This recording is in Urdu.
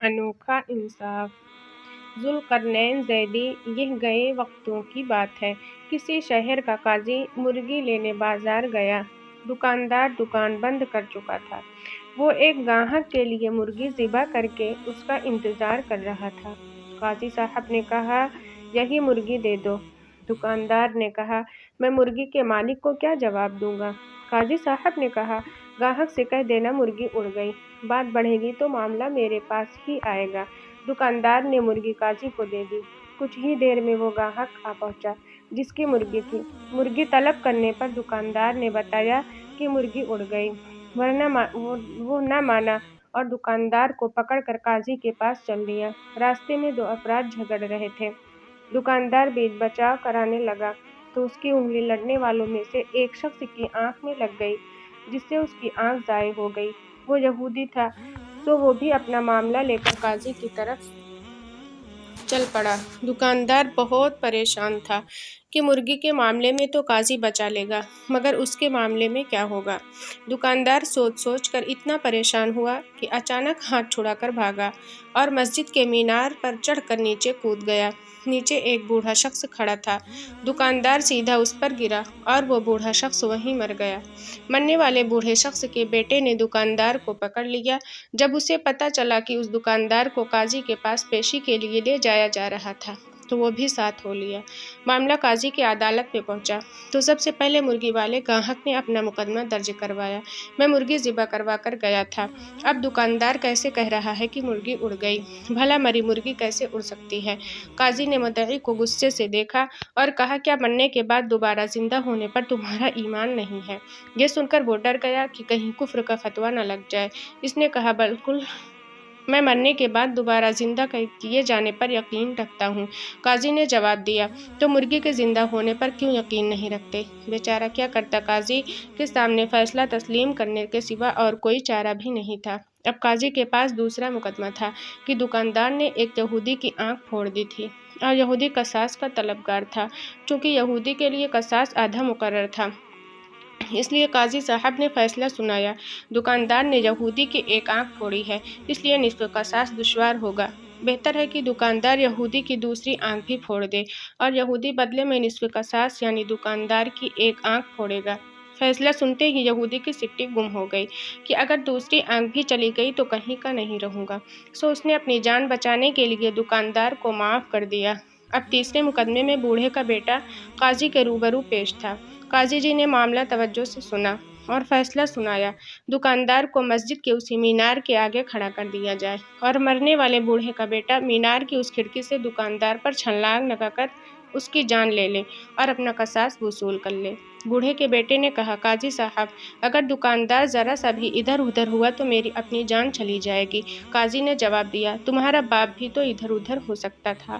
انوکھا انصاف۔ ذوالقرنین زیدی۔ یہ گئے وقتوں کی بات ہے، کسی شہر کا قاضی مرغی لینے بازار گیا۔ دکاندار دکان بند کر چکا تھا۔ وہ ایک گاہک کے لیے مرغی ذبح کر کے اس کا انتظار کر رہا تھا۔ قاضی صاحب نے کہا، یہی مرغی دے دو۔ دکاندار نے کہا، میں مرغی کے مالک کو کیا جواب دوں گا؟ قاضی صاحب نے کہا، گاہک سے کہہ دینا مرغی اڑ گئی، بات بڑھے گی تو معاملہ میرے پاس ہی آئے گا۔ دکاندار نے مرغی قاضی کو دے دی۔ کچھ ہی دیر میں وہ گاہک آ پہنچا جس کی مرغی تھی۔ مرغی طلب کرنے پر دکاندار نے بتایا کہ مرغی اڑ گئی، ورنہ وہ نہ مانا اور دکاندار کو پکڑ کر قاضی کے پاس چل دیا۔ راستے میں دو افراد جھگڑ رہے تھے۔ دکاندار بیچ بچاؤ کرانے لگا تو اس کی انگلی لڑنے والوں میں سے ایک شخص کی آنکھ میں لگ گئی، جس سے اس کی آنکھ ضائع ہو گئی۔ وہ یہودی تھا، سو وہ بھی اپنا معاملہ لے کر قاضی کی طرف چل پڑا۔ دکاندار بہت پریشان تھا کہ مرغی کے معاملے میں تو قاضی بچا لے گا، مگر اس کے معاملے میں کیا ہوگا؟ دکاندار سوچ سوچ کر اتنا پریشان ہوا کہ اچانک ہاتھ چھڑا کر بھاگا اور مسجد کے مینار پر چڑھ کر نیچے کود گیا۔ نیچے ایک بوڑھا شخص کھڑا تھا۔ دکاندار سیدھا اس پر گرا اور وہ بوڑھا شخص وہیں مر گیا۔ مرنے والے بوڑھے شخص کے بیٹے نے دکاندار کو پکڑ لیا۔ جب اسے پتہ چلا کہ اس دکاندار کو قاضی کے پاس پیشی کے لیے لے جایا جا رہا تھا تو وہ بھی ساتھ ہو لیا۔ معاملہ قاضی کی عدالت میں پہنچا تو سب سے پہلے مرغی والے گاہک نے اپنا مقدمہ درج کروایا۔ میں مرغی ذبح کروا کر گیا تھا، اب دکاندار کیسے کہہ رہا ہے کہ مرغی اڑ گئی؟ بھلا مری مرغی کیسے اڑ سکتی ہے؟ قاضی نے مدعی کو غصے سے دیکھا اور کہا، کیا مرنے کے بعد دوبارہ زندہ ہونے پر تمہارا ایمان نہیں ہے؟ یہ سن کر وہ ڈر گیا کہ کہیں کفر کا فتویٰ نہ لگ جائے۔ اس نے کہا، بالکل، میں مرنے کے بعد دوبارہ زندہ کیے جانے پر یقین رکھتا ہوں۔ قاضی نے جواب دیا، تو مرغی کے زندہ ہونے پر کیوں یقین نہیں رکھتے؟ بیچارہ کیا کرتا؟ قاضی کے سامنے فیصلہ تسلیم کرنے کے سوا اور کوئی چارہ بھی نہیں تھا۔ اب قاضی کے پاس دوسرا مقدمہ تھا کہ دکاندار نے ایک یہودی کی آنکھ پھوڑ دی تھی اور یہودی قصاص کا طلبگار تھا۔ چونکہ یہودی کے لیے قصاص آدھا مقرر تھا، اس لیے قاضی صاحب نے فیصلہ سنایا، دکاندار نے یہودی کی ایک آنکھ پھوڑی ہے، اس لیے نصف قصاص دشوار ہوگا۔ بہتر ہے کہ دکاندار یہودی کی دوسری آنکھ بھی پھوڑ دے اور یہودی بدلے میں نصف قصاص یعنی دکاندار کی ایک آنکھ پھوڑے گا۔ فیصلہ سنتے ہی یہودی کی سٹی گم ہو گئی کہ اگر دوسری آنکھ بھی چلی گئی تو کہیں کا نہیں رہوں گا، سو اس نے اپنی جان بچانے کے لیے دکاندار کو معاف کر دیا۔ اب تیسرے مقدمے میں بوڑھے کا بیٹا قاضی کے روبرو پیش تھا۔ قاضی جی نے معاملہ توجہ سے سنا اور فیصلہ سنایا، دکاندار کو مسجد کے اسی مینار کے آگے کھڑا کر دیا جائے اور مرنے والے بوڑھے کا بیٹا مینار کی اس کھڑکی سے دکاندار پر چھلانگ لگا کر اس کی جان لے لے اور اپنا قصاص وصول کر لے۔ بوڑھے کے بیٹے نے کہا، قاضی صاحب، اگر دکاندار ذرا سا بھی ادھر ادھر ہوا تو میری اپنی جان چلی جائے گی۔ قاضی نے جواب دیا، تمہارا باپ بھی تو ادھر ادھر ہو سکتا تھا۔